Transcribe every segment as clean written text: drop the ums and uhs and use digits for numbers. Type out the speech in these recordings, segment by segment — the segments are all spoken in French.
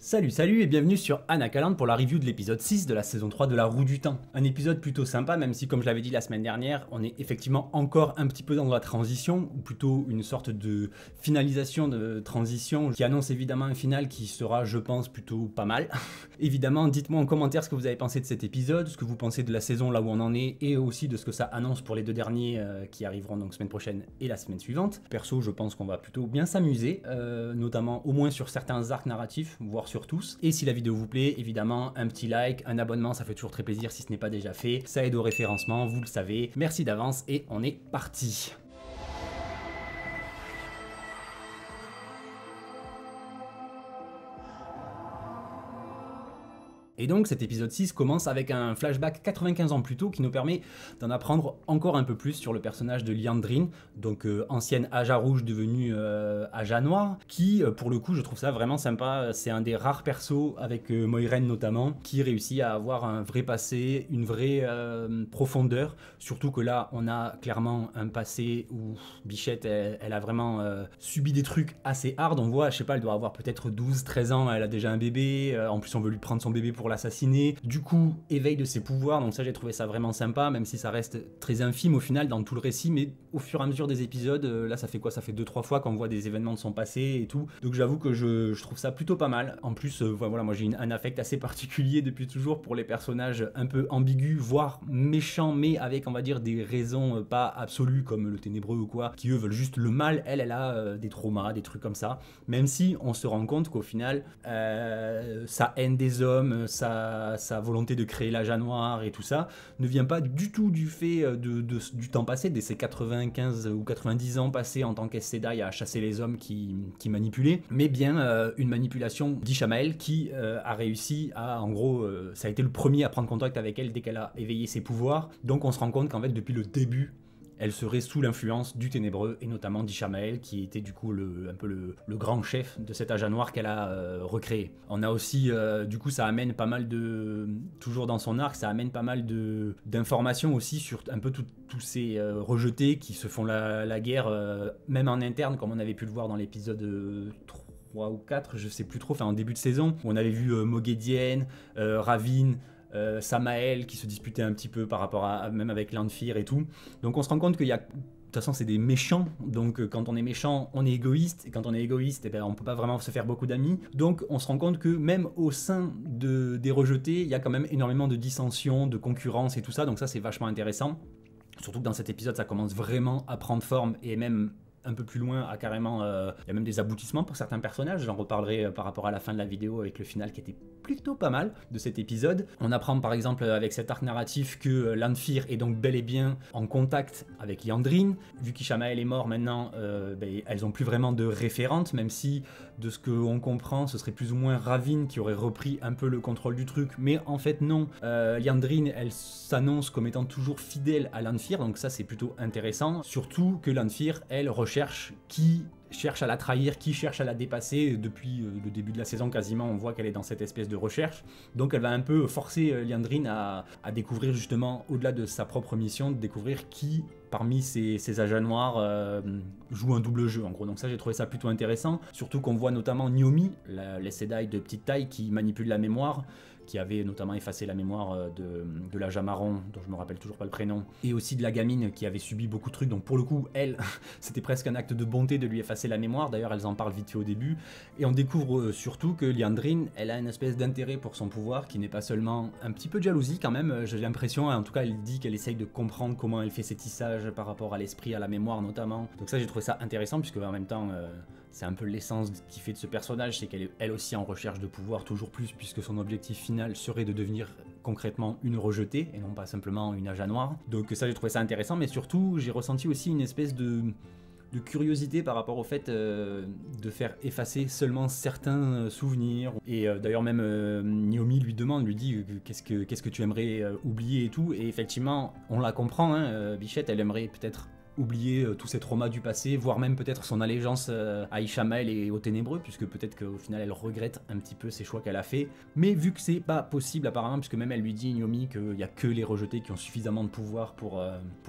Salut et bienvenue sur Anacaland pour la review de l'épisode 6 de la saison 3 de la Roue du Temps. Un épisode plutôt sympa, même si comme je l'avais dit la semaine dernière, on est effectivement encore un petit peu dans la transition, ou plutôt une sorte de finalisation de transition qui annonce évidemment un final qui sera, je pense, plutôt pas mal. Évidemment, dites-moi en commentaire ce que vous avez pensé de cet épisode, ce que vous pensez de la saison là où on en est, et aussi de ce que ça annonce pour les deux derniers qui arriveront donc semaine prochaine et la semaine suivante. Perso, je pense qu'on va plutôt bien s'amuser, notamment au moins sur certains arcs narratifs, voire sur tous. Et si la vidéo vous plaît, évidemment, un petit like, un abonnement, ça fait toujours très plaisir si ce n'est pas déjà fait. Ça aide au référencement, vous le savez. Merci d'avance et on est parti. Et donc cet épisode 6 commence avec un flashback 95 ans plus tôt qui nous permet d'en apprendre encore un peu plus sur le personnage de Liandrin, donc ancienne Aja Rouge devenue Aja Noire, qui pour le coup je trouve ça vraiment sympa, c'est un des rares persos avec Moiraine notamment, qui réussit à avoir un vrai passé, une vraie profondeur, surtout que là on a clairement un passé où Bichette elle a vraiment subi des trucs assez hard, on voit, je sais pas, elle doit avoir peut-être 12-13 ans, elle a déjà un bébé, en plus on veut lui prendre son bébé pour l'assassiner, du coup éveil de ses pouvoirs, donc ça j'ai trouvé ça vraiment sympa, même si ça reste très infime au final dans tout le récit, mais au fur et à mesure des épisodes, là ça fait quoi, ça fait 2-3 fois qu'on voit des événements de son passé et tout, donc j'avoue que je trouve ça plutôt pas mal. En plus voilà, moi j'ai un affect assez particulier depuis toujours pour les personnages un peu ambigus, voire méchants, mais avec on va dire des raisons pas absolues comme le Ténébreux ou quoi, qui eux veulent juste le mal. Elle a des traumas, des trucs comme ça, même si on se rend compte qu'au final sa haine des hommes, sa volonté de créer l'Aja Noire et tout ça ne vient pas du tout du fait du temps passé, de ces 95 ou 90 ans passés en tant qu'Aes Sedai à chasser les hommes qui manipulaient, mais bien une manipulation d'Ishamael qui a réussi à, en gros, ça a été le premier à prendre contact avec elle dès qu'elle a éveillé ses pouvoirs, donc on se rend compte qu'en fait depuis le début elle serait sous l'influence du Ténébreux, et notamment d'Ishamael, qui était du coup un peu le grand chef de cet Aja Noire qu'elle a recréé. On a aussi, du coup, ça amène pas mal de... Toujours dans son arc, ça amène pas mal d'informations aussi sur un peu tous ces rejetés qui se font la guerre, même en interne, comme on avait pu le voir dans l'épisode 3 ou 4, je sais plus trop, enfin en début de saison, où on avait vu Moghedien, Ravine, Samael qui se disputait un petit peu par rapport à même avec Lanfear et tout. Donc on se rend compte qu'il y a, de toute façon c'est des méchants, donc quand on est méchant on est égoïste, et quand on est égoïste eh ben, on peut pas vraiment se faire beaucoup d'amis, donc on se rend compte que même au sein des rejetés il y a quand même énormément de dissensions, de concurrence et tout ça, donc ça c'est vachement intéressant, surtout que dans cet épisode ça commence vraiment à prendre forme, et même un peu plus loin à carrément, il y a même des aboutissements pour certains personnages, j'en reparlerai par rapport à la fin de la vidéo avec le final qui était plutôt pas mal de cet épisode. On apprend par exemple avec cet arc narratif que Lanfear est donc bel et bien en contact avec Liandrin, vu qu'Ishamael est mort maintenant, elles ont plus vraiment de référente, même si de ce qu'on comprend ce serait plus ou moins Ravine qui aurait repris un peu le contrôle du truc, mais en fait non, Liandrin elle s'annonce comme étant toujours fidèle à Lanfear, donc ça c'est plutôt intéressant, surtout que Lanfear elle qui cherche à la trahir, qui cherche à la dépasser. Depuis le début de la saison quasiment on voit qu'elle est dans cette espèce de recherche, donc elle va un peu forcer Liandrin à découvrir justement, au-delà de sa propre mission, de découvrir qui parmi ces Aja Noirs joue un double jeu en gros, donc ça j'ai trouvé ça plutôt intéressant, surtout qu'on voit notamment Niomi, l'Aes Sedai de petite taille qui manipule la mémoire, qui avait notamment effacé la mémoire de l'Aja Marron, dont je me rappelle toujours pas le prénom, et aussi de la gamine qui avait subi beaucoup de trucs, donc pour le coup, elle, c'était presque un acte de bonté de lui effacer la mémoire, d'ailleurs elles en parlent vite fait au début, et on découvre surtout que Liandrin, elle a une espèce d'intérêt pour son pouvoir, qui n'est pas seulement un petit peu de jalousie quand même, j'ai l'impression, en tout cas elle dit qu'elle essaye de comprendre comment elle fait ses tissages par rapport à l'esprit, à la mémoire notamment, donc ça j'ai trouvé ça intéressant, puisque en même temps... c'est un peu l'essence qui fait de ce personnage, c'est qu'elle est elle aussi en recherche de pouvoir toujours plus, puisque son objectif final serait de devenir concrètement une rejetée, et non pas simplement une Aja Noire. Donc ça j'ai trouvé ça intéressant, mais surtout j'ai ressenti aussi une espèce de curiosité par rapport au fait de faire effacer seulement certains souvenirs. Et d'ailleurs même Niomi lui dit qu'est-ce que tu aimerais oublier et tout, et effectivement on la comprend, hein, Bichette elle aimerait peut-être oublier tous ses traumas du passé, voire même peut-être son allégeance à Ishamael et aux Ténébreux, puisque peut-être qu'au final elle regrette un petit peu ses choix qu'elle a fait. Mais vu que c'est pas possible apparemment, puisque même elle lui dit, Naomi, qu'il n'y a que les rejetés qui ont suffisamment de pouvoir pour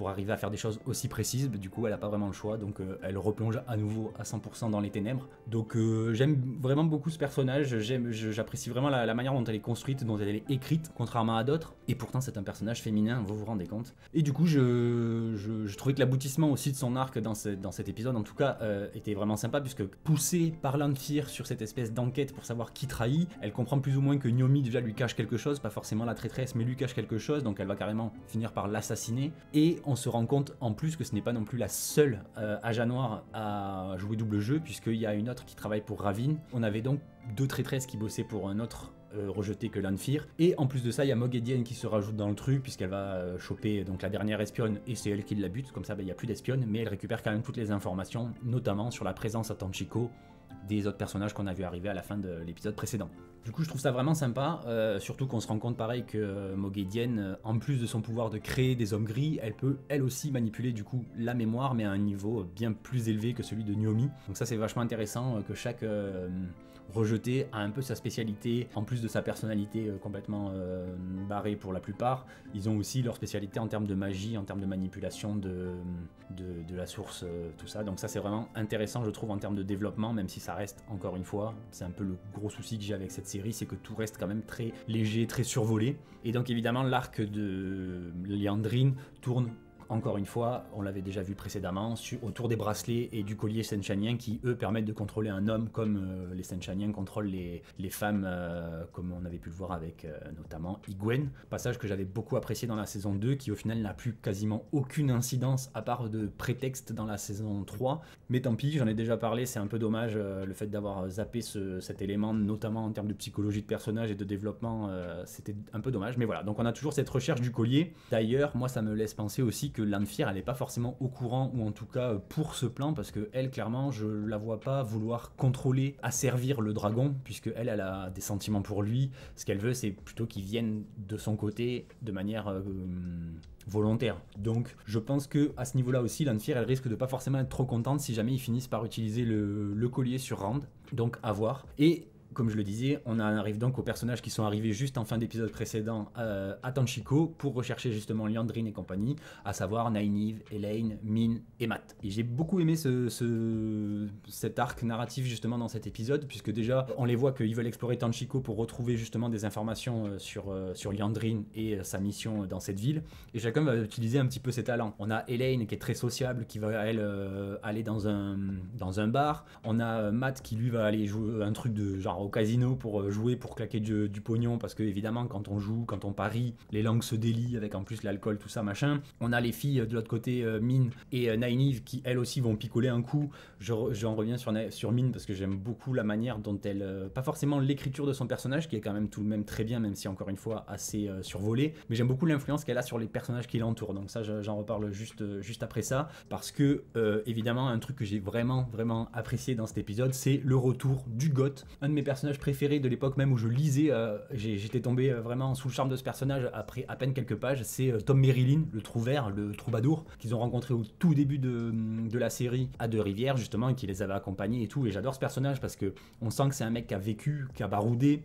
arriver à faire des choses aussi précises, du coup elle a pas vraiment le choix, donc elle replonge à nouveau à 100% dans les ténèbres. Donc j'aime vraiment beaucoup ce personnage, j'apprécie vraiment la manière dont elle est construite, dont elle est écrite, contrairement à d'autres, et pourtant c'est un personnage féminin, vous vous rendez compte. Et du coup je trouvais que l'aboutissement aussi de son arc dans cet épisode en tout cas était vraiment sympa, puisque poussée par Lanfear sur cette espèce d'enquête pour savoir qui trahit, elle comprend plus ou moins que Naomi déjà lui cache quelque chose, pas forcément la traîtresse mais lui cache quelque chose, donc elle va carrément finir par l'assassiner, et on se rend compte en plus que ce n'est pas non plus la seule Aja Noir à jouer double jeu, puisqu'il y a une autre qui travaille pour Ravin. On avait donc 2 traîtresses qui bossaient pour un autre rejeté que Lanfear, et en plus de ça il y a Moghedien qui se rajoute dans le truc, puisqu'elle va choper donc la dernière espionne et c'est elle qui la bute, comme ça il n'y a plus d'espionne, mais elle récupère quand même toutes les informations, notamment sur la présence à Tanchico des autres personnages qu'on a vu arriver à la fin de l'épisode précédent. Du coup je trouve ça vraiment sympa, surtout qu'on se rend compte pareil que Moghedien, en plus de son pouvoir de créer des hommes gris, elle peut elle aussi manipuler du coup la mémoire, mais à un niveau bien plus élevé que celui de Naomi. Donc ça c'est vachement intéressant, que chaque rejeté a un peu sa spécialité, en plus de sa personnalité complètement barrée pour la plupart. Ils ont aussi leur spécialité en termes de magie, en termes de manipulation de la source, tout ça. Donc ça c'est vraiment intéressant je trouve en termes de développement, même si ça reste, encore une fois, c'est un peu le gros souci que j'ai avec cette série, c'est que tout reste quand même très léger, très survolé. Et donc évidemment l'arc de Liandrin tourne, encore une fois, on l'avait déjà vu précédemment, autour des bracelets et du collier Senchanien qui, eux, permettent de contrôler un homme comme les Senchaniens contrôlent les femmes, comme on avait pu le voir avec notamment Igwen. Passage que j'avais beaucoup apprécié dans la saison 2, qui au final n'a plus quasiment aucune incidence à part de prétexte dans la saison 3. Mais tant pis, j'en ai déjà parlé, c'est un peu dommage le fait d'avoir zappé cet élément, notamment en termes de psychologie de personnage et de développement, c'était un peu dommage. Mais voilà, donc on a toujours cette recherche du collier. D'ailleurs, moi ça me laisse penser aussi que Lanfear elle n'est pas forcément au courant, ou en tout cas pour ce plan, parce que elle clairement je la vois pas vouloir contrôler, asservir le dragon, puisque elle a des sentiments pour lui. Ce qu'elle veut c'est plutôt qu'il vienne de son côté de manière volontaire. Donc je pense que à ce niveau-là aussi, Lanfear elle risque de pas forcément être trop contente si jamais ils finissent par utiliser le collier sur Rand. Donc à voir. Et comme je le disais, on arrive donc aux personnages qui sont arrivés juste en fin d'épisode précédent à Tanchico pour rechercher justement Liandrin et compagnie, à savoir Nynaeve, Elaine, Min et Mat. Et j'ai beaucoup aimé cet arc narratif justement dans cet épisode, puisque déjà on les voit qu'ils veulent explorer Tanchico pour retrouver justement des informations sur Liandrin et sa mission dans cette ville, et chacun va utiliser un petit peu ses talents. On a Elaine qui est très sociable, qui va elle aller dans un bar. On a Mat qui lui va aller jouer un truc de genre au casino pour jouer, pour claquer du pognon, parce que évidemment quand on joue, quand on parie, les langues se délient avec en plus l'alcool, tout ça machin. On a les filles de l'autre côté, Min et Nynaeve, qui elles aussi vont picoler un coup. J'en reviens sur Min parce que j'aime beaucoup la manière dont elle, pas forcément l'écriture de son personnage qui est quand même tout de même très bien, même si encore une fois assez survolé, mais j'aime beaucoup l'influence qu'elle a sur les personnages qui l'entourent. Donc ça j'en reparle juste après ça, parce que évidemment un truc que j'ai vraiment apprécié dans cet épisode, c'est le retour du Goth, un de mes personnages préférés de l'époque même où je lisais, j'étais tombé vraiment sous le charme de ce personnage après à peine quelques pages. C'est Tom Merrilin, le Trouvert, le troubadour, qu'ils ont rencontré au tout début de la série à Deux-Rivières justement, et qui les avait accompagnés et tout. Et j'adore ce personnage parce que on sent que c'est un mec qui a vécu, qui a baroudé,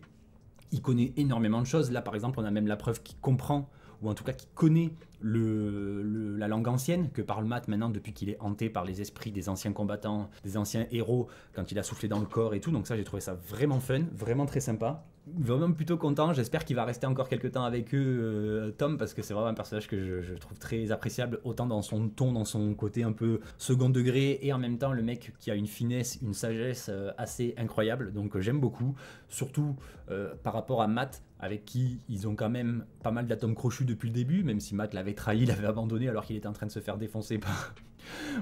il connaît énormément de choses. Là par exemple on a même la preuve qu'il comprend, ou en tout cas qui connaît la langue ancienne que parle Mat maintenant depuis qu'il est hanté par les esprits des anciens combattants, des anciens héros, quand il a soufflé dans le corps et tout. Donc ça j'ai trouvé ça vraiment fun, vraiment très sympa. Vraiment plutôt content, j'espère qu'il va rester encore quelques temps avec eux, Tom, parce que c'est vraiment un personnage que je trouve très appréciable, autant dans son ton, dans son côté un peu second degré, et en même temps le mec qui a une finesse, une sagesse assez incroyable. Donc j'aime beaucoup, surtout par rapport à Mat, avec qui ils ont quand même pas mal d'atomes crochus depuis le début, même si Mat l'avait trahi, l'avait abandonné alors qu'il était en train de se faire défoncer par...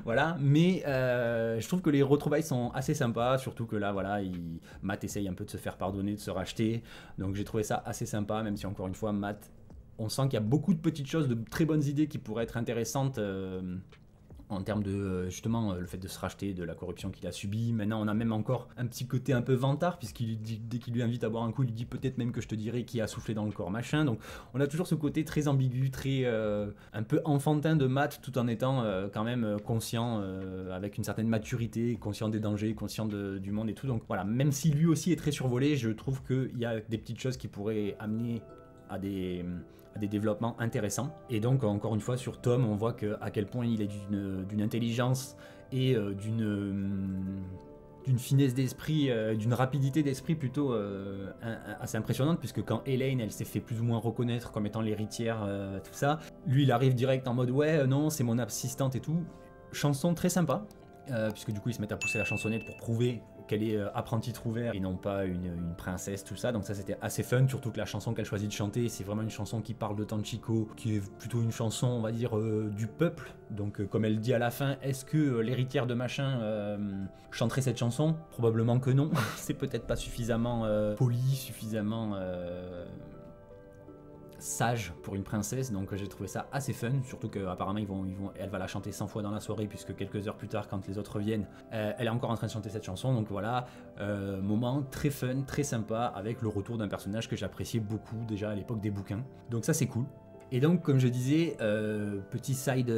Voilà, mais je trouve que les retrouvailles sont assez sympas, surtout que là, voilà, Mat essaye un peu de se faire pardonner, de se racheter, donc j'ai trouvé ça assez sympa, même si encore une fois, Mat, on sent qu'il y a beaucoup de petites choses, de très bonnes idées qui pourraient être intéressantes en termes de justement le fait de se racheter de la corruption qu'il a subie. Maintenant, on a même encore un petit côté un peu vantard, puisqu'il dit, dès qu'il lui invite à boire un coup, il lui dit peut-être même que je te dirai qui a soufflé dans le corps, machin. Donc, on a toujours ce côté très ambigu, très un peu enfantin de Matt, tout en étant quand même conscient, avec une certaine maturité, conscient des dangers, conscient du monde et tout. Donc voilà, même si lui aussi est très survolé, je trouve qu'il y a des petites choses qui pourraient amener à des développements intéressants. Et donc, encore une fois, sur Tom, on voit à quel point il est d'une intelligence et d'une finesse d'esprit, d'une rapidité d'esprit plutôt assez impressionnante, puisque quand Elaine, elle s'est fait plus ou moins reconnaître comme étant l'héritière, tout ça, lui, il arrive direct en mode ouais, non, c'est mon assistante et tout. Chanson très sympa, puisque du coup, ils se mettent à pousser la chansonnette pour prouver qu'elle est apprentie trouvère et non pas une princesse, tout ça. Donc ça, c'était assez fun, surtout que la chanson qu'elle choisit de chanter, c'est vraiment une chanson qui parle de Tanchico, qui est plutôt une chanson, on va dire, du peuple. Donc comme elle dit à la fin, est-ce que l'héritière de machin chanterait cette chanson? Probablement que non. C'est peut-être pas suffisamment poli, suffisamment sage pour une princesse, donc j'ai trouvé ça assez fun, surtout qu'apparemment elle va la chanter 100 fois dans la soirée, puisque quelques heures plus tard, quand les autres reviennent, elle est encore en train de chanter cette chanson. Donc voilà, moment très fun, très sympa, avec le retour d'un personnage que j'appréciais beaucoup déjà à l'époque des bouquins, donc ça c'est cool. Et donc, comme je disais, petit side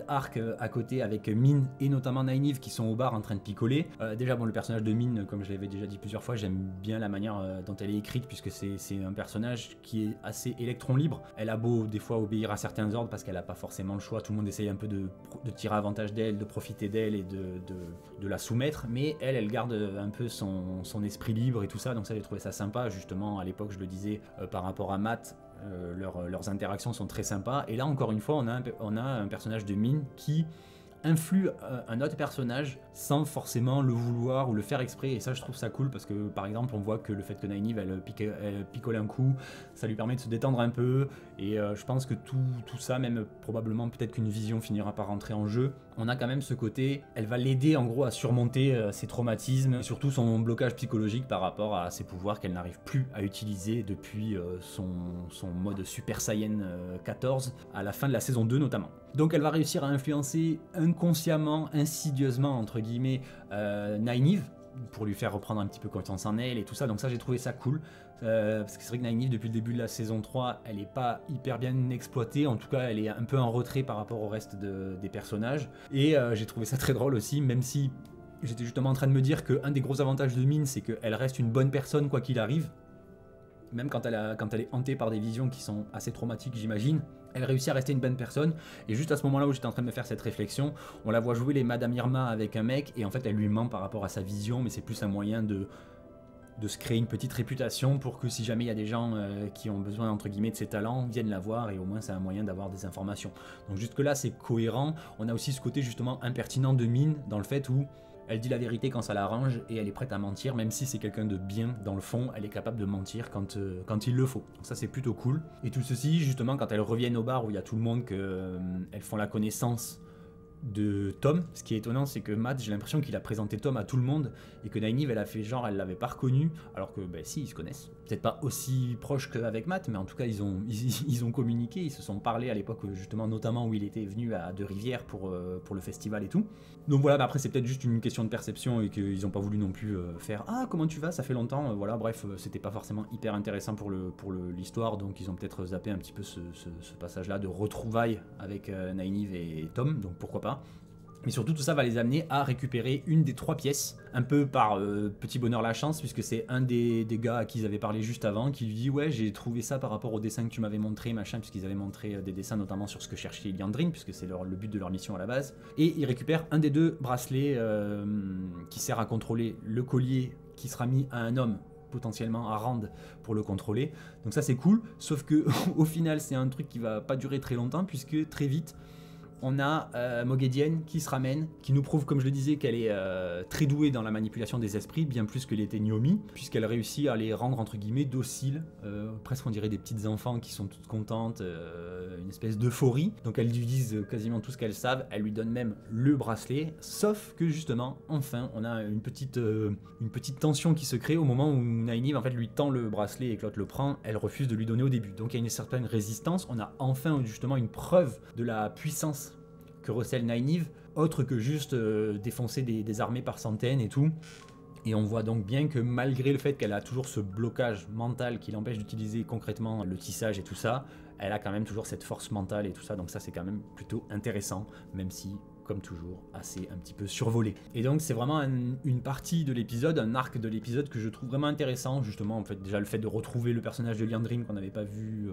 arc à côté avec Min et notamment Nynaeve qui sont au bar en train de picoler. Déjà, bon, le personnage de Min, comme je l'avais déjà dit plusieurs fois, j'aime bien la manière dont elle est écrite, puisque c'est un personnage qui est assez électron libre. Elle a beau des fois obéir à certains ordres parce qu'elle n'a pas forcément le choix. Tout le monde essaye un peu de tirer avantage d'elle, de profiter d'elle et de la soumettre, mais elle garde un peu son esprit libre et tout ça. Donc ça, j'ai trouvé ça sympa. Justement, à l'époque, je le disais, par rapport à Matt, leurs interactions sont très sympas. Et là, encore une fois, on a un personnage de Min qui influe un autre personnage sans forcément le vouloir ou le faire exprès, et ça je trouve ça cool, parce que par exemple on voit que le fait que Nynaeve elle picole un coup, ça lui permet de se détendre un peu, et je pense que tout ça, même probablement peut-être qu'une vision finira par rentrer en jeu, on a quand même ce côté, elle va l'aider en gros à surmonter ses traumatismes, et surtout son blocage psychologique par rapport à ses pouvoirs qu'elle n'arrive plus à utiliser depuis son mode Super Saiyan 14 à la fin de la saison 2 notamment. Donc elle va réussir à influencer inconsciemment, insidieusement entre guillemets, Nynaeve, pour lui faire reprendre un petit peu confiance en elle et tout ça. Donc ça, j'ai trouvé ça cool, parce que c'est vrai que Nynaeve, depuis le début de la saison 3, elle est pas hyper bien exploitée, en tout cas elle est un peu en retrait par rapport au reste des personnages, et j'ai trouvé ça très drôle aussi, même si j'étais justement en train de me dire qu'un des gros avantages de Min, c'est qu'elle reste une bonne personne quoi qu'il arrive, même quand elle est hantée par des visions qui sont assez traumatiques, j'imagine, elle réussit à rester une bonne personne. Et juste à ce moment-là où j'étais en train de me faire cette réflexion, on la voit jouer les Madame Irma avec un mec, et en fait elle lui ment par rapport à sa vision, mais c'est plus un moyen de se créer une petite réputation pour que si jamais il y a des gens qui ont besoin entre guillemets de ses talents, viennent la voir, et au moins c'est un moyen d'avoir des informations. Donc jusque là c'est cohérent. On a aussi ce côté justement impertinent de Min, dans le fait où elle dit la vérité quand ça l'arrange, et elle est prête à mentir, même si c'est quelqu'un de bien dans le fond, elle est capable de mentir quand il le faut. Donc ça c'est plutôt cool. Et tout ceci justement quand elles reviennent au bar où il y a tout le monde, qu'elles font la connaissance de Tom. Ce qui est étonnant, c'est que Matt, j'ai l'impression qu'il a présenté Tom à tout le monde, et que Nynaeve, elle a fait genre elle l'avait pas reconnu, alors que ben si, ils se connaissent. Peut-être pas aussi proche qu'avec Matt, mais en tout cas ils ont communiqué, ils se sont parlé à l'époque justement, notamment où il était venu à Deux-Rivières pour le festival et tout. Donc voilà, bah après c'est peut-être juste une question de perception, et qu'ils ont pas voulu non plus faire ah comment tu vas, ça fait longtemps, voilà, bref, c'était pas forcément hyper intéressant pour l'histoire, donc ils ont peut-être zappé un petit peu ce passage là de retrouvailles avec Nynaeve et Tom, donc pourquoi pas. Mais surtout tout ça va les amener à récupérer une des 3 pièces, un peu par petit bonheur la chance, puisque c'est un des gars à qui ils avaient parlé juste avant qui lui dit ouais, j'ai trouvé ça par rapport au dessin que tu m'avais montré, machin, puisqu'ils avaient montré des dessins notamment sur ce que cherchait Liandrin, puisque c'est le but de leur mission à la base. Et il récupère un des 2 bracelets qui sert à contrôler le collier qui sera mis à un homme potentiellement à Rand pour le contrôler. Donc ça c'est cool, sauf que au final c'est un truc qui va pas durer très longtemps, puisque très vite on a Moghedien qui se ramène, qui nous prouve, comme je le disais, qu'elle est très douée dans la manipulation des esprits, bien plus que l'était Naomi, puisqu'elle réussit à les rendre entre guillemets dociles, presque on dirait des petites enfants qui sont toutes contentes, une espèce d'euphorie. Donc elles lui disent quasiment tout ce qu'elles savent, elle lui donne même le bracelet, sauf que justement, enfin, on a une petite tension qui se crée au moment où Nynaeve en fait lui tend le bracelet et que l'autre le prend, elle refuse de lui donner au début. Donc il y a une certaine résistance, on a enfin justement une preuve de la puissance que recèle Nynaeve, autre que juste défoncer des armées par centaines et tout. Et on voit donc bien que malgré le fait qu'elle a toujours ce blocage mental qui l'empêche d'utiliser concrètement le tissage et tout ça, elle a quand même toujours cette force mentale et tout ça, donc ça c'est quand même plutôt intéressant, même si, comme toujours, assez un petit peu survolé. Et donc c'est vraiment une partie de l'épisode, un arc de l'épisode que je trouve vraiment intéressant, justement en fait déjà le fait de retrouver le personnage de Liandrin qu'on n'avait pas vu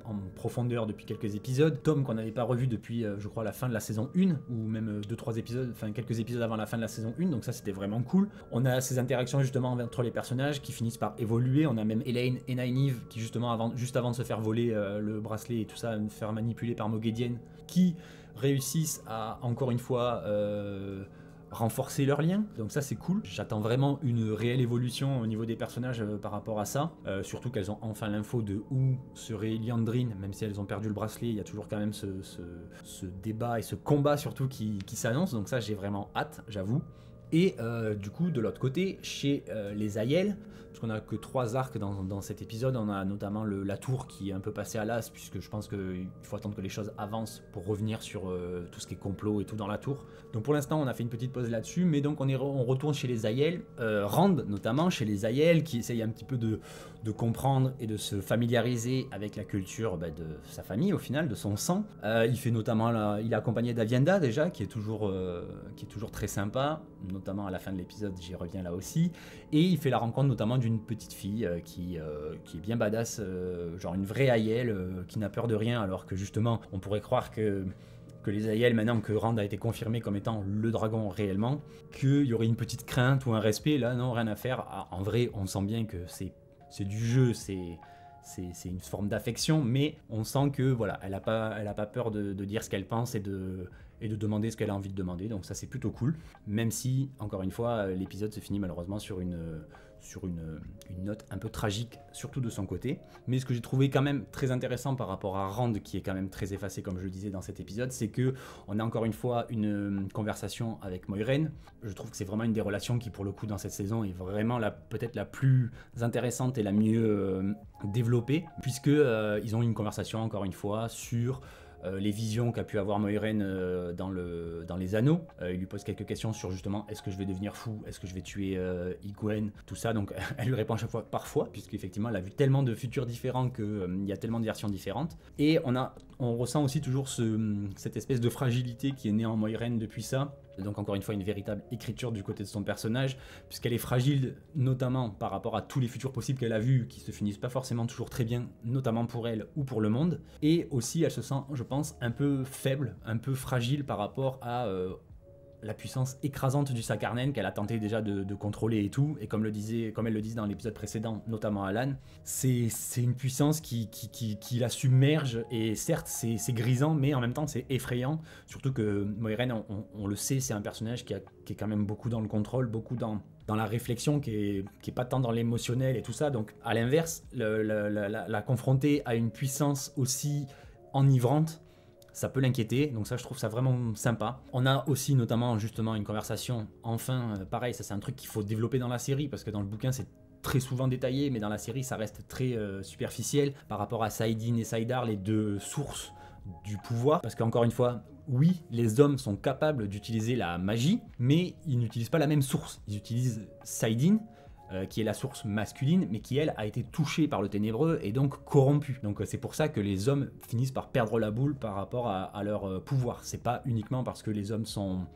en profondeur depuis quelques épisodes, Tom qu'on n'avait pas revu depuis je crois la fin de la saison 1 ou même 2-3 épisodes, enfin quelques épisodes avant la fin de la saison 1, donc ça c'était vraiment cool. On a ces interactions justement entre les personnages qui finissent par évoluer, on a même Elaine et Nynaeve qui justement juste avant de se faire voler le bracelet et tout ça, se faire manipuler par Moghedien, qui réussissent à encore une fois renforcer leurs liens, donc ça c'est cool. J'attends vraiment une réelle évolution au niveau des personnages par rapport à ça, surtout qu'elles ont enfin l'info de où serait Liandrin, même si elles ont perdu le bracelet, il y a toujours quand même ce débat et ce combat surtout qui s'annonce, donc ça j'ai vraiment hâte, j'avoue. Et du coup de l'autre côté, chez les Aiel, parce qu'on a que 3 arcs dans cet épisode, on a notamment la tour qui est un peu passée à l'as, puisque je pense qu'il faut attendre que les choses avancent pour revenir sur tout ce qui est complot et tout dans la tour. Donc pour l'instant on a fait une petite pause là-dessus, mais donc on retourne chez les Aiel, Rand notamment chez les Aiel, qui essaye un petit peu de comprendre et de se familiariser avec la culture de sa famille au final, de son sang. Il fait notamment, il est accompagné d'Avienda déjà, qui est toujours très sympa, notamment à la fin de l'épisode, j'y reviens là aussi, et il fait la rencontre notamment d'une petite fille qui est bien badass, genre une vraie Aiel qui n'a peur de rien, alors que justement on pourrait croire que les Aiel, maintenant que Rand a été confirmé comme étant le dragon réellement, qu'il y aurait une petite crainte ou un respect. Là non, rien à faire. En vrai on sent bien que c'est du jeu, c'est une forme d'affection, mais on sent que voilà, elle a pas peur de dire ce qu'elle pense et de demander ce qu'elle a envie de demander, donc ça c'est plutôt cool, même si, encore une fois, l'épisode se finit malheureusement sur une note un peu tragique, surtout de son côté. Mais ce que j'ai trouvé quand même très intéressant par rapport à Rand, qui est quand même très effacé comme je le disais dans cet épisode, c'est que on a encore une fois une conversation avec Moiraine. Je trouve que c'est vraiment une des relations qui pour le coup dans cette saison est vraiment peut-être la plus intéressante et la mieux développée, puisque ils ont une conversation encore une fois sur les visions qu'a pu avoir Moiraine dans les anneaux. Il lui pose quelques questions sur justement est-ce que je vais devenir fou, est-ce que je vais tuer Egwene, tout ça. Donc elle lui répond à chaque fois parfois, puisqu'effectivement elle a vu tellement de futurs différents qu'il y a tellement de versions différentes. Et on ressent aussi toujours cette espèce de fragilité qui est née en Moiraine depuis ça. Donc encore une fois une véritable écriture du côté de son personnage, puisqu'elle est fragile notamment par rapport à tous les futurs possibles qu'elle a vus, qui se finissent pas forcément toujours très bien, notamment pour elle ou pour le monde. Et aussi elle se sent, je pense, un peu faible, un peu fragile par rapport à la puissance écrasante du Sakarnen qu'elle a tenté déjà de contrôler et tout, et comme elle le disait dans l'épisode précédent, notamment Alan, c'est une puissance qui la submerge, et certes c'est grisant, mais en même temps c'est effrayant, surtout que Moiraine, on le sait, c'est un personnage qui est quand même beaucoup dans le contrôle, beaucoup dans la réflexion, qui est pas tant dans l'émotionnel et tout ça, donc à l'inverse, la confronter à une puissance aussi enivrante, ça peut l'inquiéter, donc ça je trouve ça vraiment sympa. On a aussi notamment justement une conversation, enfin pareil, ça c'est un truc qu'il faut développer dans la série, parce que dans le bouquin c'est très souvent détaillé, mais dans la série ça reste très superficiel par rapport à saïdin et saïdar, les deux sources du pouvoir, parce qu'encore une fois, oui, les hommes sont capables d'utiliser la magie, mais ils n'utilisent pas la même source. Ils utilisent saïdin, qui est la source masculine, mais qui elle a été touchée par le ténébreux et donc corrompue. Donc c'est pour ça que les hommes finissent par perdre la boule par rapport à leur pouvoir. C'est pas uniquement parce que les hommes sont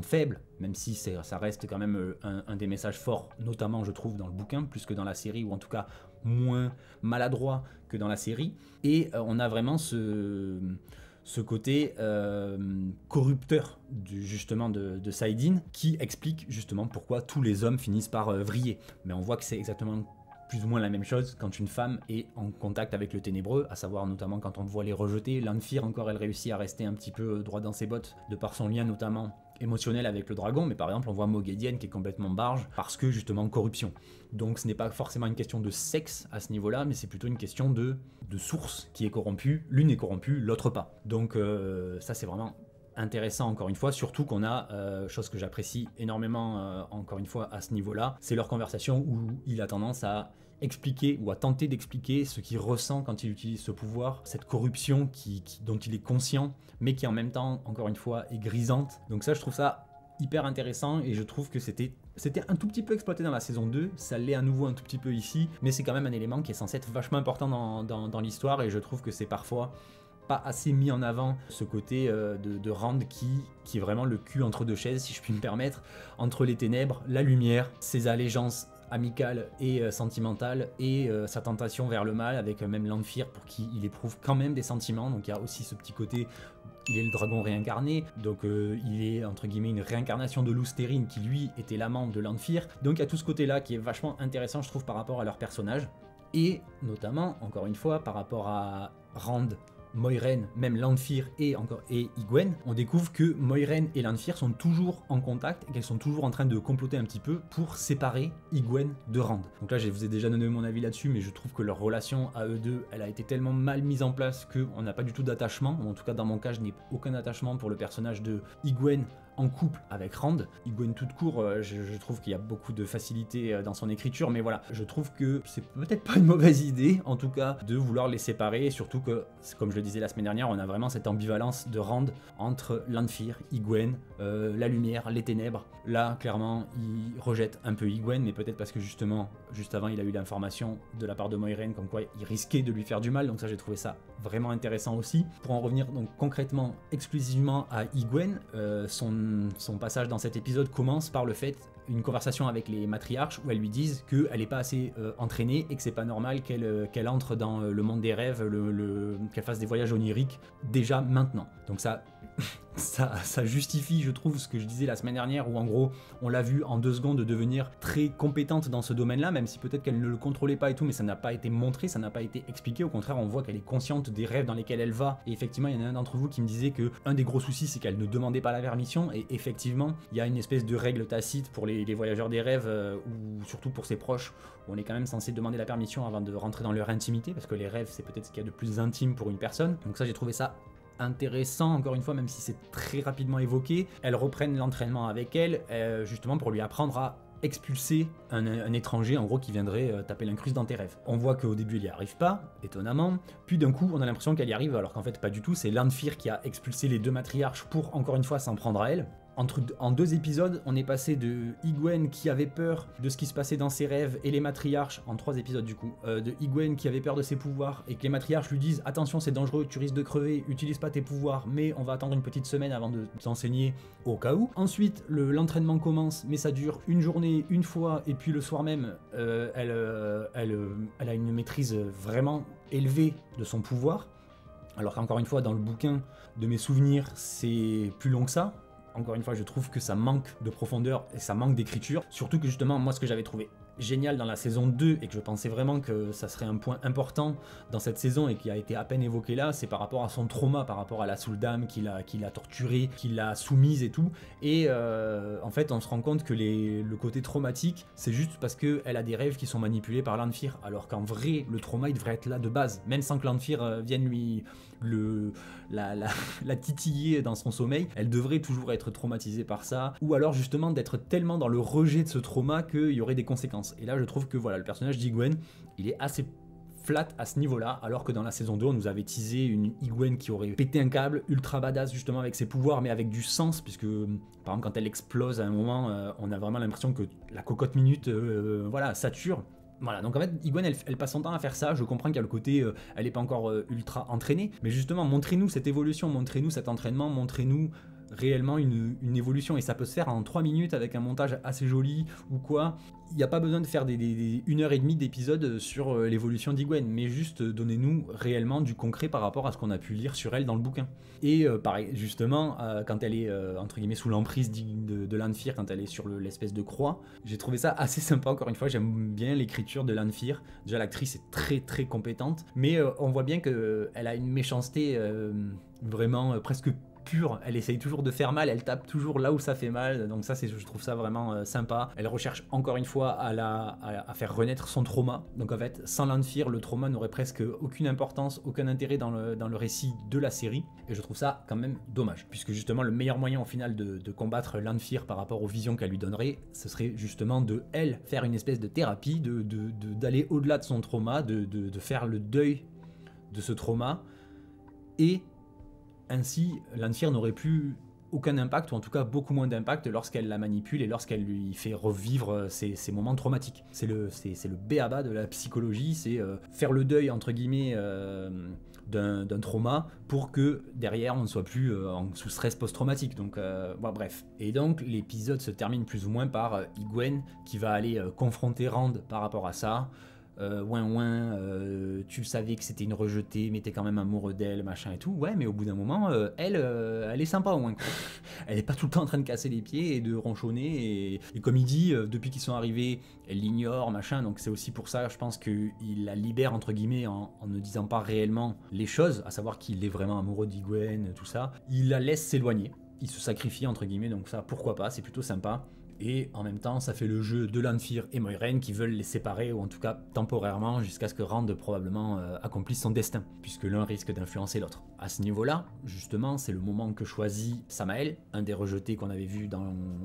faibles, même si ça reste quand même un des messages forts, notamment je trouve dans le bouquin, plus que dans la série, ou en tout cas moins maladroit que dans la série. Et on a vraiment ce côté corrupteur justement de saïdin, qui explique justement pourquoi tous les hommes finissent par vriller. Mais on voit que c'est exactement plus ou moins la même chose quand une femme est en contact avec le ténébreux, à savoir notamment quand on voit les rejeter. Lanfear encore, elle réussit à rester un petit peu droit dans ses bottes, de par son lien notamment émotionnel avec le dragon, mais par exemple on voit Moghedien qui est complètement barge parce que justement corruption. Donc ce n'est pas forcément une question de sexe à ce niveau-là, mais c'est plutôt une question de source qui est corrompue. L'une est corrompue, l'autre pas. Donc ça c'est vraiment intéressant encore une fois, surtout qu'on a, chose que j'apprécie énormément encore une fois à ce niveau-là, c'est leur conversation où il a tendance à expliquer ou à tenter d'expliquer ce qu'il ressent quand il utilise ce pouvoir, cette corruption dont il est conscient, mais qui en même temps, encore une fois, est grisante. Donc ça, je trouve ça hyper intéressant et je trouve que c'était un tout petit peu exploité dans la saison 2, ça l'est à nouveau un tout petit peu ici, mais c'est quand même un élément qui est censé être vachement important dans l'histoire et je trouve que c'est parfois pas assez mis en avant, ce côté de Rand qui est vraiment le cul entre deux chaises, si je puis me permettre, entre les ténèbres, la lumière, ses allégeances amicale et sentimentale et sa tentation vers le mal avec même Lanfear pour qui il éprouve quand même des sentiments, donc il y a aussi ce petit côté, il est le dragon réincarné, donc il est entre guillemets une réincarnation de Lousterine qui lui était l'amant de Lanfear, donc il y a tout ce côté là qui est vachement intéressant je trouve par rapport à leur personnage et notamment encore une fois par rapport à Rand, Moiraine, même Lanfear et Egwene, on découvre que Moiraine et Lanfear sont toujours en contact et qu'elles sont toujours en train de comploter un petit peu pour séparer Egwene de Rand. Donc là, je vous ai déjà donné mon avis là-dessus, mais je trouve que leur relation à eux deux, elle a été tellement mal mise en place qu'on n'a pas du tout d'attachement, ou en tout cas dans mon cas, je n'ai aucun attachement pour le personnage de Egwene en couple avec Rand. Egwene toute court, je trouve qu'il y a beaucoup de facilité dans son écriture, mais voilà, je trouve que c'est peut-être pas une mauvaise idée, en tout cas, de vouloir les séparer, surtout que, comme je le disais la semaine dernière, on a vraiment cette ambivalence de Rand entre Lanfear, Egwene, la lumière, les ténèbres. Là, clairement, il rejette un peu Egwene, mais peut-être parce que justement, juste avant, il a eu l'information de la part de Moiraine, comme quoi il risquait de lui faire du mal, donc ça, j'ai trouvé ça vraiment intéressant aussi. Pour en revenir donc concrètement, exclusivement à Egwene, son passage dans cet épisode commence par le fait, une conversation avec les matriarches où elles lui disent qu'elle n'est pas assez entraînée et que c'est pas normal qu'elle entre dans le monde des rêves, qu'elle fasse des voyages oniriques déjà maintenant. Donc ça justifie, je trouve, ce que je disais la semaine dernière où en gros on l'a vu en 2 secondes devenir très compétente dans ce domaine-là, même si peut-être qu'elle ne le contrôlait pas et tout, mais ça n'a pas été montré, ça n'a pas été expliqué. Au contraire, on voit qu'elle est consciente des rêves dans lesquels elle va. Et effectivement, il y en a un d'entre vous qui me disait que un des gros soucis, c'est qu'elle ne demandait pas la permission. Et effectivement, il y a une espèce de règle tacite pour les voyageurs des rêves, ou surtout pour ses proches, où on est quand même censé demander la permission avant de rentrer dans leur intimité, parce que les rêves, c'est peut-être ce qu'il y a de plus intime pour une personne. Donc ça, j'ai trouvé ça intéressant, encore une fois, même si c'est très rapidement évoqué. Elles reprennent l'entraînement avec elle, justement pour lui apprendre à expulser un étranger, en gros, qui viendrait taper l'incruste dans tes rêves. On voit qu'au début, elle n'y arrive pas, étonnamment, puis d'un coup, on a l'impression qu'elle y arrive, alors qu'en fait, pas du tout, c'est Lanfear qui a expulsé les 2 matriarches pour, encore une fois, s'en prendre à elle. En 2 épisodes, on est passé de Egwene qui avait peur de ce qui se passait dans ses rêves et les matriarches, en 3 épisodes du coup, de Egwene qui avait peur de ses pouvoirs et que les matriarches lui disent attention c'est dangereux, tu risques de crever, utilise pas tes pouvoirs, mais on va attendre une petite semaine avant de t'enseigner au cas où. Ensuite, l'entraînement commence, mais ça dure une journée, une fois, et puis le soir même, elle a une maîtrise vraiment élevée de son pouvoir, alors qu'encore une fois, dans le bouquin, de mes souvenirs, c'est plus long que ça. Encore une fois, je trouve que ça manque de profondeur et ça manque d'écriture. Surtout que justement, moi, ce que j'avais trouvé génial dans la saison 2 et que je pensais vraiment que ça serait un point important dans cette saison et qui a été à peine évoqué là, c'est par rapport à son trauma, par rapport à la Souldame qui l'a torturée, qui l'a soumise et tout. Et en fait, on se rend compte que le côté traumatique, c'est juste parce qu'elle a des rêves qui sont manipulés par Lanfear, alors qu'en vrai, le trauma, il devrait être là de base, même sans que Lanfear vienne lui la titiller dans son sommeil, elle devrait toujours être traumatisée par ça, ou alors justement d'être tellement dans le rejet de ce trauma qu'il y aurait des conséquences. Et là je trouve que voilà, le personnage d'Egwene, il est assez flat à ce niveau-là, alors que dans la saison 2 on nous avait teasé une Egwene qui aurait pété un câble, ultra badass justement avec ses pouvoirs, mais avec du sens, puisque par exemple quand elle explose à un moment, on a vraiment l'impression que la cocotte minute voilà, sature. Voilà, donc en fait, Egwene, elle passe son temps à faire ça. Je comprends qu'il y a le côté, elle n'est pas encore ultra entraînée, mais justement, montrez-nous cette évolution, montrez-nous cet entraînement, montrez-nous réellement une évolution. Et ça peut se faire en 3 minutes avec un montage assez joli ou quoi. Il n'y a pas besoin de faire des 1h30 d'épisodes sur l'évolution d'Egwene, mais juste donnez-nous réellement du concret par rapport à ce qu'on a pu lire sur elle dans le bouquin. Et pareil, justement, quand elle est entre guillemets sous l'emprise de Lanfear, quand elle est sur l'espèce de croix, j'ai trouvé ça assez sympa. Encore une fois, j'aime bien l'écriture de Lanfear. Déjà, l'actrice est très très compétente, mais on voit bien qu'elle a une méchanceté vraiment presque pure, elle essaye toujours de faire mal, elle tape toujours là où ça fait mal, donc ça je trouve ça vraiment sympa. Elle recherche encore une fois à faire renaître son trauma, donc en fait sans Lanfear le trauma n'aurait presque aucune importance, aucun intérêt dans le récit de la série, et je trouve ça quand même dommage, puisque justement le meilleur moyen au final de combattre Lanfear par rapport aux visions qu'elle lui donnerait, ce serait justement de elle faire une espèce de thérapie, d'aller au-delà de son trauma, de faire le deuil de ce trauma, et ainsi Lanfear n'aurait plus aucun impact, ou en tout cas beaucoup moins d'impact lorsqu'elle la manipule et lorsqu'elle lui fait revivre ces moments traumatiques. C'est le b.a.-ba de la psychologie, c'est faire le deuil entre guillemets d'un trauma pour que derrière on ne soit plus sous stress post-traumatique. Donc bon, bref. Et donc l'épisode se termine plus ou moins par Egwene qui va aller confronter Rand par rapport à ça. Tu savais que c'était une rejetée, mais t'es quand même amoureux d'elle, machin et tout. Ouais, mais au bout d'un moment, elle est sympa au moins. Elle est pas tout le temps en train de casser les pieds et de ronchonner. Et comme il dit, depuis qu'ils sont arrivés, elle l'ignore, machin. Donc c'est aussi pour ça, je pense qu'il la libère, entre guillemets, en ne disant pas réellement les choses, à savoir qu'il est vraiment amoureux d'Egwene, tout ça. Il la laisse s'éloigner. Il se sacrifie, entre guillemets, donc ça, pourquoi pas, c'est plutôt sympa. Et en même temps, ça fait le jeu de Lanfear et Moiraine qui veulent les séparer, ou en tout cas temporairement, jusqu'à ce que Rand probablement accomplisse son destin, puisque l'un risque d'influencer l'autre. À ce niveau-là, justement, c'est le moment que choisit Samael, un des rejetés qu'on avait vu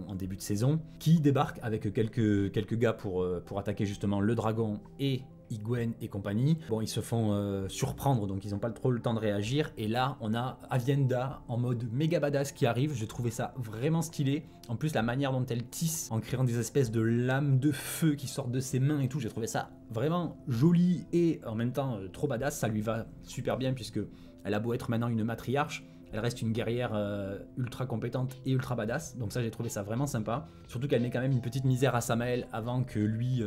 en début de saison, qui débarque avec quelques gars pour attaquer justement le dragon et Egwene et compagnie. Bon, ils se font surprendre, donc ils n'ont pas trop le temps de réagir. Et là, on a Aviendha en mode méga badass qui arrive. J'ai trouvé ça vraiment stylé. En plus, la manière dont elle tisse en créant des espèces de lames de feu qui sortent de ses mains et tout, j'ai trouvé ça vraiment joli et en même temps trop badass. Ça lui va super bien puisque elle a beau être maintenant une matriarche, elle reste une guerrière ultra compétente et ultra badass, donc ça j'ai trouvé ça vraiment sympa. Surtout qu'elle met quand même une petite misère à Samael avant que lui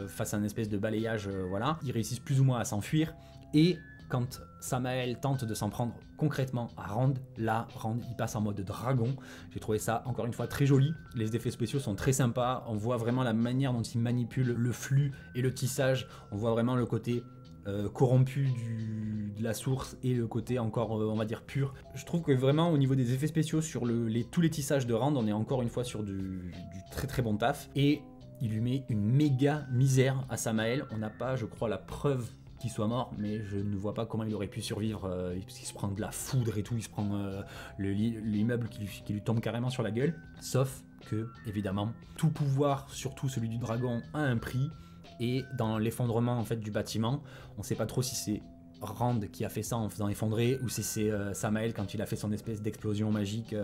fasse un espèce de balayage, voilà. Ils réussissent plus ou moins à s'enfuir, et quand Samael tente de s'en prendre concrètement à Rand, là, Rand il passe en mode dragon. J'ai trouvé ça encore une fois très joli, les effets spéciaux sont très sympas, on voit vraiment la manière dont il manipule le flux et le tissage, on voit vraiment le côté corrompu de la source et le côté encore on va dire pur. Je trouve que vraiment au niveau des effets spéciaux sur tous les tissages de Rand, on est encore une fois sur du très très bon taf, et il lui met une méga misère à Samael. On n'a pas, je crois, la preuve qu'il soit mort, mais je ne vois pas comment il aurait pu survivre, parce qu'il se prend de la foudre et tout, il se prend l'immeuble qui lui tombe carrément sur la gueule. Sauf que, évidemment, tout pouvoir, surtout celui du dragon, a un prix. Et dans l'effondrement en fait du bâtiment, on sait pas trop si c'est Rand qui a fait ça en faisant effondrer, ou si c'est Samael quand il a fait son espèce d'explosion magique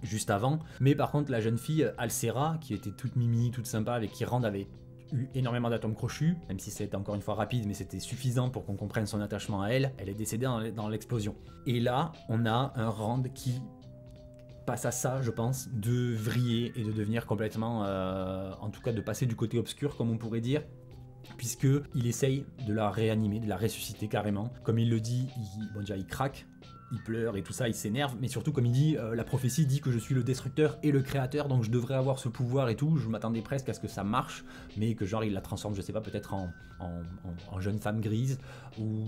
juste avant. Mais par contre la jeune fille Alcera, qui était toute mimi, toute sympa, avec qui Rand avait eu énormément d'atomes crochus, même si c'était encore une fois rapide, mais c'était suffisant pour qu'on comprenne son attachement à elle, elle est décédée dans l'explosion. Et là on a un Rand qui passe à ça, je pense, de vriller et de devenir complètement, en tout cas de passer du côté obscur comme on pourrait dire, puisque il essaye de la réanimer, de la ressusciter carrément. Comme il le dit, déjà il craque, il pleure et tout ça, il s'énerve, mais surtout comme il dit, la prophétie dit que je suis le destructeur et le créateur, donc je devrais avoir ce pouvoir et tout. Je m'attendais presque à ce que ça marche, mais que genre il la transforme, je sais pas, peut-être en jeune femme grise, ou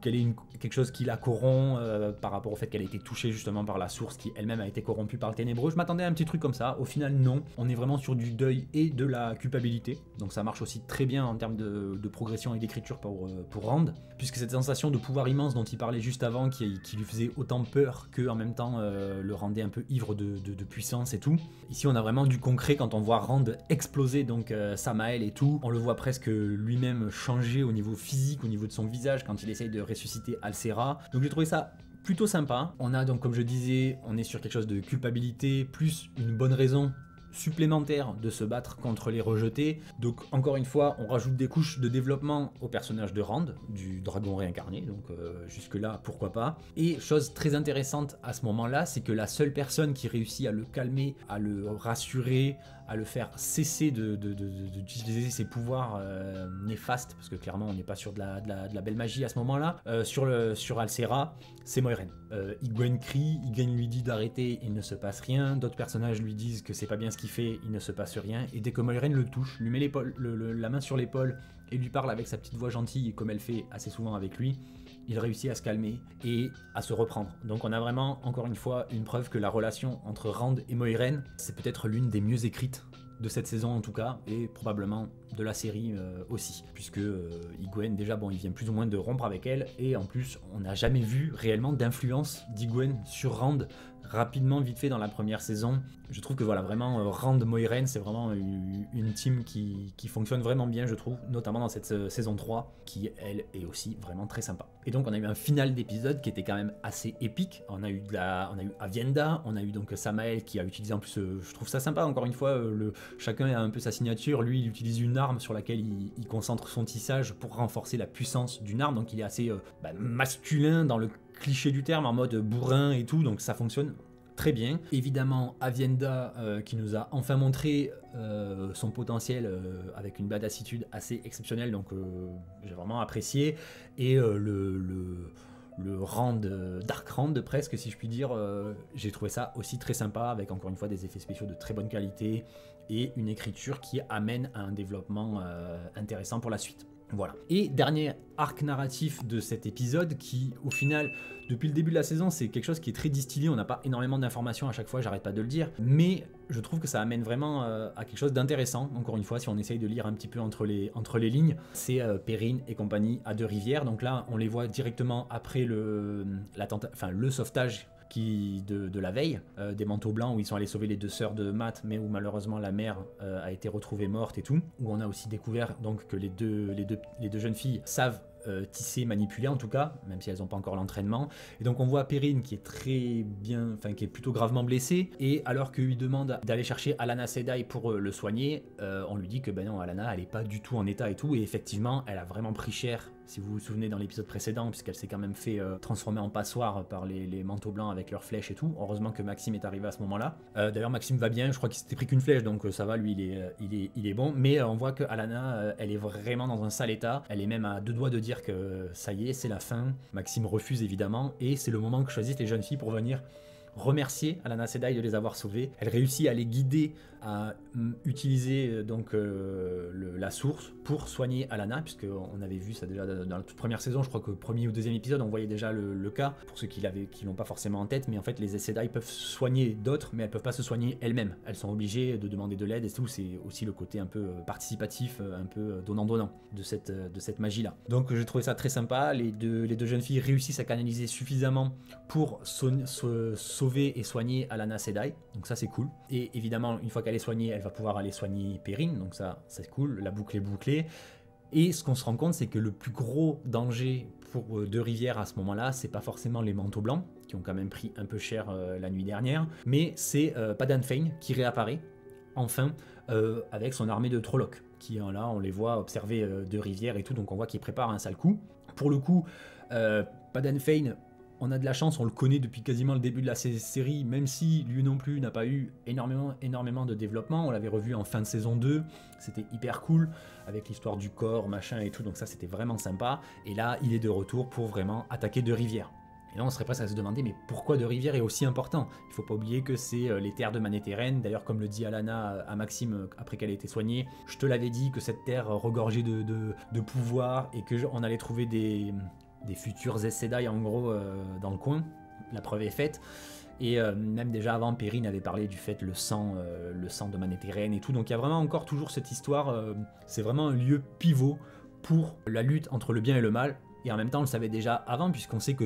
qu'elle ait quelque chose qui la corrompt par rapport au fait qu'elle a été touchée justement par la source qui elle-même a été corrompue par le ténébreux. Je m'attendais à un petit truc comme ça, au final non, on est vraiment sur du deuil et de la culpabilité, donc ça marche aussi très bien en termes de progression et d'écriture pour Rand, puisque cette sensation de pouvoir immense dont il parlait juste avant, qui lui faisait autant peur que en même temps le rendait un peu ivre de puissance et tout. Ici on a vraiment du concret quand on voit Rand exploser donc Samael et tout, on le voit presque lui-même changer au niveau physique, au niveau de son visage quand il essaye de ressusciter Alcera. Donc j'ai trouvé ça plutôt sympa. On a donc, comme je disais, on est sur quelque chose de culpabilité plus une bonne raison supplémentaire de se battre contre les rejetés. Donc encore une fois, on rajoute des couches de développement au personnage de Rand, du dragon réincarné, donc jusque là pourquoi pas. Et chose très intéressante à ce moment-là, c'est que la seule personne qui réussit à le calmer, à le rassurer, à le faire cesser d'utiliser ses pouvoirs néfastes, parce que clairement on n'est pas sur de la belle magie à ce moment-là, sur Alcera, c'est Moiraine. Egwene crie, Egwene lui dit d'arrêter, il ne se passe rien, d'autres personnages lui disent que c'est pas bien ce qu'il fait, il ne se passe rien, et dès que Moiraine le touche, lui met la main sur l'épaule et lui parle avec sa petite voix gentille, comme elle fait assez souvent avec lui, il réussit à se calmer et à se reprendre. Donc on a vraiment, encore une fois, une preuve que la relation entre Rand et Moiraine, c'est peut-être l'une des mieux écrites de cette saison en tout cas, et probablement de la série aussi, puisque Hyguen, déjà bon, il vient plus ou moins de rompre avec elle, et en plus on n'a jamais vu réellement d'influence d'Hyguen sur Rand. Rapidement, vite fait dans la première saison, je trouve que voilà, vraiment Rand Moiraine, c'est vraiment une team qui fonctionne vraiment bien, je trouve, notamment dans cette saison 3, qui elle est aussi vraiment très sympa. Et donc on a eu un final d'épisode qui était quand même assez épique. On a eu Aviendha, on a eu donc Samael qui a utilisé, en plus je trouve ça sympa, encore une fois, chacun a un peu sa signature. Lui, il utilise une arme sur laquelle il concentre son tissage pour renforcer la puissance d'une arme, donc il est assez masculin dans le cliché du terme, en mode bourrin et tout, donc ça fonctionne très bien. Évidemment, Aviendha qui nous a enfin montré son potentiel avec une badassitude assez exceptionnelle, donc j'ai vraiment apprécié. Et le Rand, Dark Rand presque, si je puis dire, j'ai trouvé ça aussi très sympa, avec encore une fois des effets spéciaux de très bonne qualité et une écriture qui amène à un développement intéressant pour la suite. Voilà. Et dernier arc narratif de cet épisode qui, au final, depuis le début de la saison, c'est quelque chose qui est très distillé, on n'a pas énormément d'informations à chaque fois, j'arrête pas de le dire, mais je trouve que ça amène vraiment à quelque chose d'intéressant, encore une fois, si on essaye de lire un petit peu entre les lignes, c'est Perrine et compagnie à Deux-Rivières, donc là, on les voit directement après le sauvetage de la veille, des manteaux blancs où ils sont allés sauver les deux sœurs de Mat, mais où malheureusement la mère a été retrouvée morte et tout, où on a aussi découvert donc que les deux jeunes filles savent tisser, manipuler en tout cas, même si elles n'ont pas encore l'entraînement. Et donc on voit Perrine qui est très bien, enfin qui est plutôt gravement blessée, et alors qu'il demande d'aller chercher Alanna Sedai pour le soigner, on lui dit que ben non, Alanna elle est pas du tout en état et tout, et effectivement elle a vraiment pris cher, si vous vous souvenez dans l'épisode précédent, puisqu'elle s'est quand même fait transformer en passoire par les manteaux blancs avec leurs flèches et tout. Heureusement que Maxime est arrivé à ce moment-là. D'ailleurs Maxime va bien, je crois qu'il s'était pris qu'une flèche, donc ça va, lui il est bon, mais on voit que Alanna elle est vraiment dans un sale état, elle est même à deux doigts de dire que ça y est, c'est la fin. Maxime refuse évidemment, et c'est le moment que choisissent les jeunes filles pour venir remercier Alanna Sedai de les avoir sauvées. Elle réussit à les guider à utiliser donc la source pour soigner Alanna, puisqu'on avait vu ça déjà dans la toute première saison, je crois que premier ou deuxième épisode, on voyait déjà le cas, pour ceux qui l'ont pas forcément en tête, mais en fait les Sedai peuvent soigner d'autres, mais elles peuvent pas se soigner elles-mêmes. Elles sont obligées de demander de l'aide, et tout, c'est aussi le côté un peu participatif, un peu donnant-donnant de cette magie-là. Donc j'ai trouvé ça très sympa, les deux jeunes filles réussissent à canaliser suffisamment pour sauver et soigner Alanna Sedai, donc ça c'est cool. Et évidemment, une fois qu'elle est soignée, elle va pouvoir aller soigner Perrine, donc ça c'est cool, la boucle est bouclée. Et ce qu'on se rend compte, c'est que le plus gros danger pour Deux-Rivières à ce moment-là, c'est pas forcément les manteaux blancs, qui ont quand même pris un peu cher la nuit dernière, mais c'est Padan Fain qui réapparaît, enfin, avec son armée de Trollocs, qui là, on les voit observer Deux-Rivières et tout, donc on voit qu'ils préparent un sale coup. Pour le coup, Padan Fain, on a de la chance, on le connaît depuis quasiment le début de la série, même si lui non plus n'a pas eu énormément de développement. On l'avait revu en fin de saison 2, c'était hyper cool, avec l'histoire du corps, machin et tout, donc ça c'était vraiment sympa. Et là, il est de retour pour vraiment attaquer Deux-Rivières. Et là, on serait presque à se demander, mais pourquoi Deux-Rivières est aussi important? Il faut pas oublier que c'est les terres de Manetheren. D'ailleurs, comme le dit Alanna à Maxime après qu'elle ait été soignée, je te l'avais dit que cette terre regorgeait de pouvoir et qu'on allait trouver des futurs Aes Sedai en gros dans le coin. La preuve est faite. Et même déjà avant, Perrine avait parlé du fait le sang de Manetheren et tout. Donc il y a vraiment encore toujours cette histoire. C'est vraiment un lieu pivot pour la lutte entre le bien et le mal. Et en même temps, on le savait déjà avant, puisqu'on sait que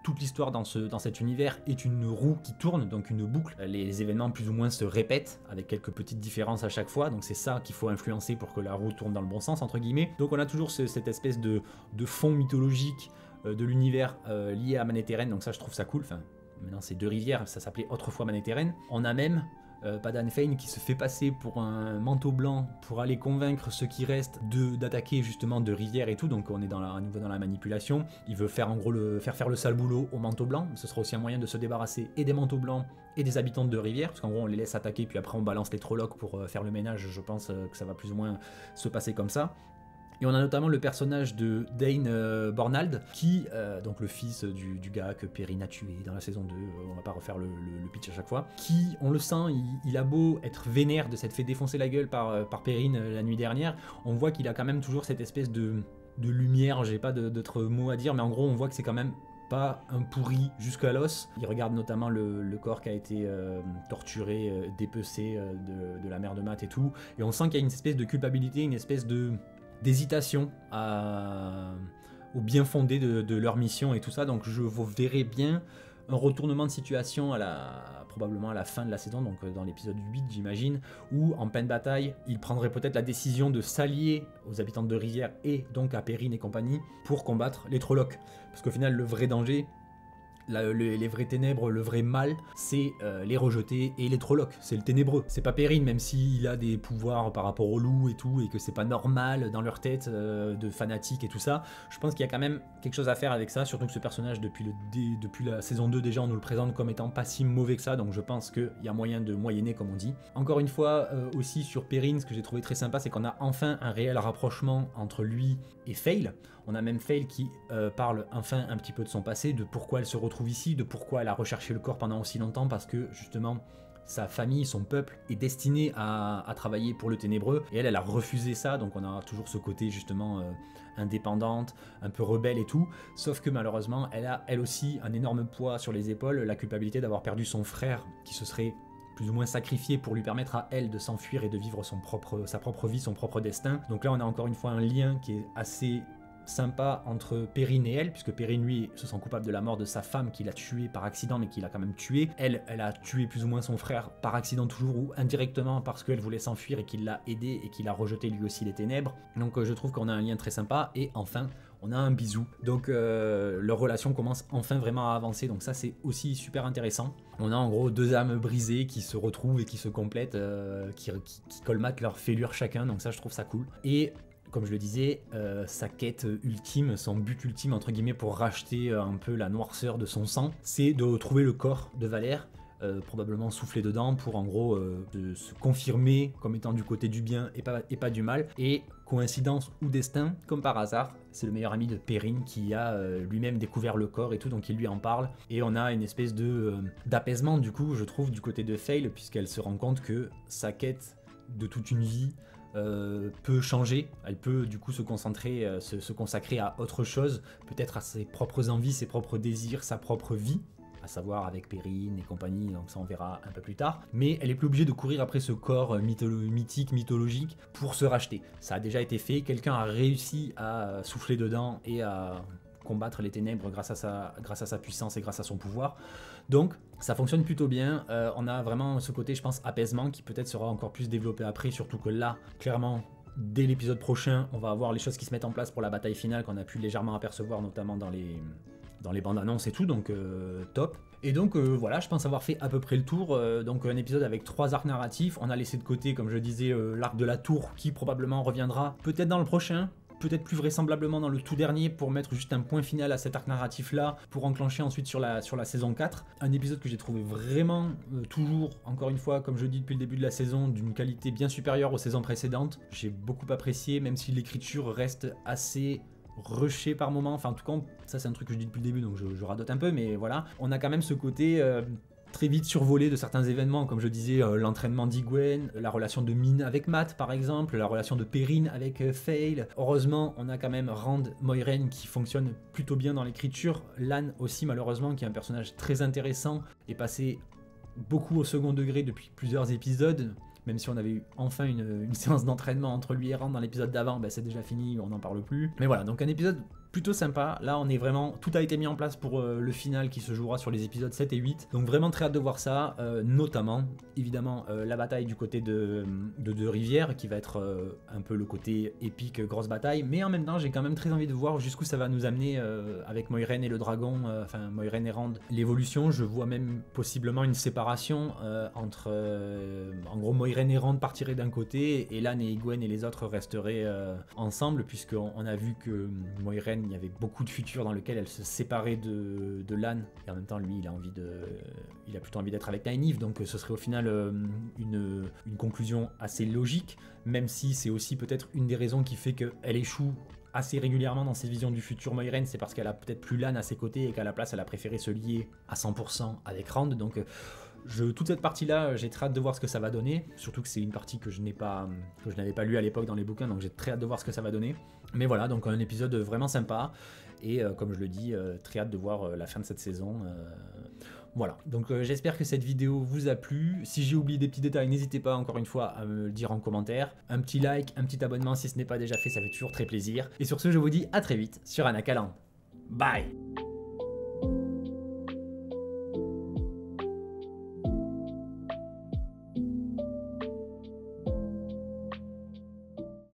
toute l'histoire dans cet univers est une roue qui tourne, donc une boucle. Les événements plus ou moins se répètent avec quelques petites différences à chaque fois, donc c'est ça qu'il faut influencer pour que la roue tourne dans le bon sens, entre guillemets. Donc on a toujours cette espèce de fond mythologique de l'univers lié à Manetheren, donc ça je trouve ça cool. Enfin, maintenant c'est Deux-Rivières, ça s'appelait autrefois Manetheren. On a même Padan Fain qui se fait passer pour un manteau blanc pour aller convaincre ceux qui restent d'attaquer justement Deux-Rivières et tout, donc on est à nouveau dans la manipulation. Il veut faire en gros faire le sale boulot au manteau blanc. Ce sera aussi un moyen de se débarrasser et des manteaux blancs et des habitants de Deux-Rivières, parce qu'en gros on les laisse attaquer puis après on balance les Trollocs pour faire le ménage. Je pense que ça va plus ou moins se passer comme ça. Et on a notamment le personnage de Dane Bornald, qui, donc le fils du gars que Perrine a tué dans la saison 2, on va pas refaire le pitch à chaque fois, qui, on le sent, il a beau être vénère de s'être fait défoncer la gueule par Perrine la nuit dernière, on voit qu'il a quand même toujours cette espèce de lumière, j'ai pas d'autres mots à dire, mais en gros on voit que c'est quand même pas un pourri jusqu'à l'os. Il regarde notamment le corps qui a été torturé, dépecé de la mère de Matt et tout, et on sent qu'il y a une espèce de culpabilité, une espèce d'hésitation au bien fondé de leur mission et tout ça, donc je vous verrai bien un retournement de situation probablement à la fin de la saison, donc dans l'épisode 8 j'imagine, où en pleine bataille, il prendrait peut-être la décision de s'allier aux habitants de Rivière et donc à Perrine et compagnie pour combattre les Trollocs. Parce qu'au final, le vrai danger, les vraies ténèbres, le vrai mal, c'est les rejetés et les Trollocs, c'est le ténébreux. C'est pas Perrine, même s'il a des pouvoirs par rapport aux loups et tout, et que c'est pas normal dans leur tête de fanatiques et tout ça. Je pense qu'il y a quand même quelque chose à faire avec ça, surtout que ce personnage, depuis la saison 2 déjà, on nous le présente comme étant pas si mauvais que ça, donc je pense qu'il y a moyen de moyenner, comme on dit. Encore une fois, aussi sur Perrine, ce que j'ai trouvé très sympa, c'est qu'on a enfin un réel rapprochement entre lui et Fail. On a même Fail qui parle enfin un petit peu de son passé, de pourquoi elle se retrouve ici, de pourquoi elle a recherché le corps pendant aussi longtemps, parce que justement sa famille, son peuple est destiné à travailler pour le ténébreux, et elle a refusé ça, donc on a toujours ce côté justement indépendante, un peu rebelle et tout, sauf que malheureusement elle a elle aussi un énorme poids sur les épaules, la culpabilité d'avoir perdu son frère qui se serait plus ou moins sacrifié pour lui permettre à elle de s'enfuir et de vivre sa propre vie, son propre destin. Donc là on a encore une fois un lien qui est assez sympa entre Perrine et elle, puisque Perrine lui se sent coupable de la mort de sa femme qu'il a tuée par accident mais qu'il a quand même tué. Elle a tué plus ou moins son frère par accident toujours ou indirectement parce qu'elle voulait s'enfuir et qu'il l'a aidé et qu'il a rejeté lui aussi les ténèbres. Donc je trouve qu'on a un lien très sympa et enfin on a un bisou. Donc leur relation commence enfin vraiment à avancer, donc ça c'est aussi super intéressant. On a en gros deux âmes brisées qui se retrouvent et qui se complètent, qui colmatent leurs fêlures chacun, donc ça je trouve ça cool. Et comme je le disais, sa quête ultime, son but ultime entre guillemets pour racheter un peu la noirceur de son sang, c'est de trouver le corps de Valère, probablement soufflé dedans pour en gros de se confirmer comme étant du côté du bien et pas du mal. Et coïncidence ou destin, comme par hasard, c'est le meilleur ami de Perrine qui a lui-même découvert le corps et tout, donc il lui en parle. Et on a une espèce d'apaisement du coup, je trouve, du côté de Fail, puisqu'elle se rend compte que sa quête de toute une vie peut changer, elle peut du coup se consacrer à autre chose, peut-être à ses propres envies, ses propres désirs, sa propre vie, à savoir avec Perrine et compagnie, donc ça on verra un peu plus tard, mais elle est plus obligée de courir après ce corps mythologique pour se racheter. Ça a déjà été fait, quelqu'un a réussi à souffler dedans et à combattre les ténèbres grâce à sa puissance et grâce à son pouvoir. Donc ça fonctionne plutôt bien, on a vraiment ce côté je pense apaisement qui peut-être sera encore plus développé après, surtout que là clairement dès l'épisode prochain on va avoir les choses qui se mettent en place pour la bataille finale qu'on a pu légèrement apercevoir notamment dans les bandes annonces et tout, donc top. Et donc voilà, je pense avoir fait à peu près le tour, donc un épisode avec 3 arcs narratifs, on a laissé de côté comme je disais l'arc de la tour qui probablement reviendra peut-être dans le prochain, peut-être plus vraisemblablement dans le tout dernier pour mettre juste un point final à cet arc narratif là pour enclencher ensuite sur la saison 4. Un épisode que j'ai trouvé vraiment toujours, encore une fois comme je dis depuis le début de la saison, d'une qualité bien supérieure aux saisons précédentes. J'ai beaucoup apprécié, même si l'écriture reste assez rushée par moment, enfin en tout cas ça c'est un truc que je dis depuis le début donc je radote un peu, mais voilà, on a quand même ce côté très vite survolé de certains événements, comme je disais, l'entraînement d'Igwen, la relation de Min avec Matt par exemple, la relation de Perrine avec Fail. Heureusement, on a quand même Rand Moiraine qui fonctionne plutôt bien dans l'écriture. Lan aussi malheureusement, qui est un personnage très intéressant, est passé beaucoup au second degré depuis plusieurs épisodes. Même si on avait eu enfin une séance d'entraînement entre lui et Rand dans l'épisode d'avant, c'est déjà fini, on n'en parle plus. Mais voilà, donc un épisode plutôt sympa. Là, on est vraiment, tout a été mis en place pour le final qui se jouera sur les épisodes 7 et 8. Donc vraiment très hâte de voir ça, notamment, évidemment, la bataille du côté de Rivière, qui va être un peu le côté épique, grosse bataille. Mais en même temps, j'ai quand même très envie de voir jusqu'où ça va nous amener avec Moiraine et le dragon, enfin Moiraine et Rand. L'évolution, je vois même possiblement une séparation entre, en gros, Moiraine et Rand partiraient d'un côté, et Lan et Igwen et les autres resteraient ensemble, puisqu'on a vu que Moiraine il y avait beaucoup de futurs dans lesquels elle se séparait de Lan, et en même temps lui il a plutôt envie d'être avec Nynaeve, donc ce serait au final une conclusion assez logique, même si c'est aussi peut-être une des raisons qui fait qu'elle échoue assez régulièrement dans ses visions du futur Moiraine, c'est parce qu'elle a peut-être plus Lan à ses côtés et qu'à la place elle a préféré se lier à 100% avec Rand, donc toute cette partie-là, j'ai très hâte de voir ce que ça va donner, surtout que c'est une partie que je n'avais pas lue à l'époque dans les bouquins, donc j'ai très hâte de voir ce que ça va donner. Mais voilà, donc un épisode vraiment sympa, et comme je le dis, très hâte de voir la fin de cette saison. Voilà, donc j'espère que cette vidéo vous a plu. Si j'ai oublié des petits détails, n'hésitez pas encore une fois à me le dire en commentaire. Un petit like, un petit abonnement si ce n'est pas déjà fait, ça fait toujours très plaisir. Et sur ce, je vous dis à très vite sur Anakaland. Bye!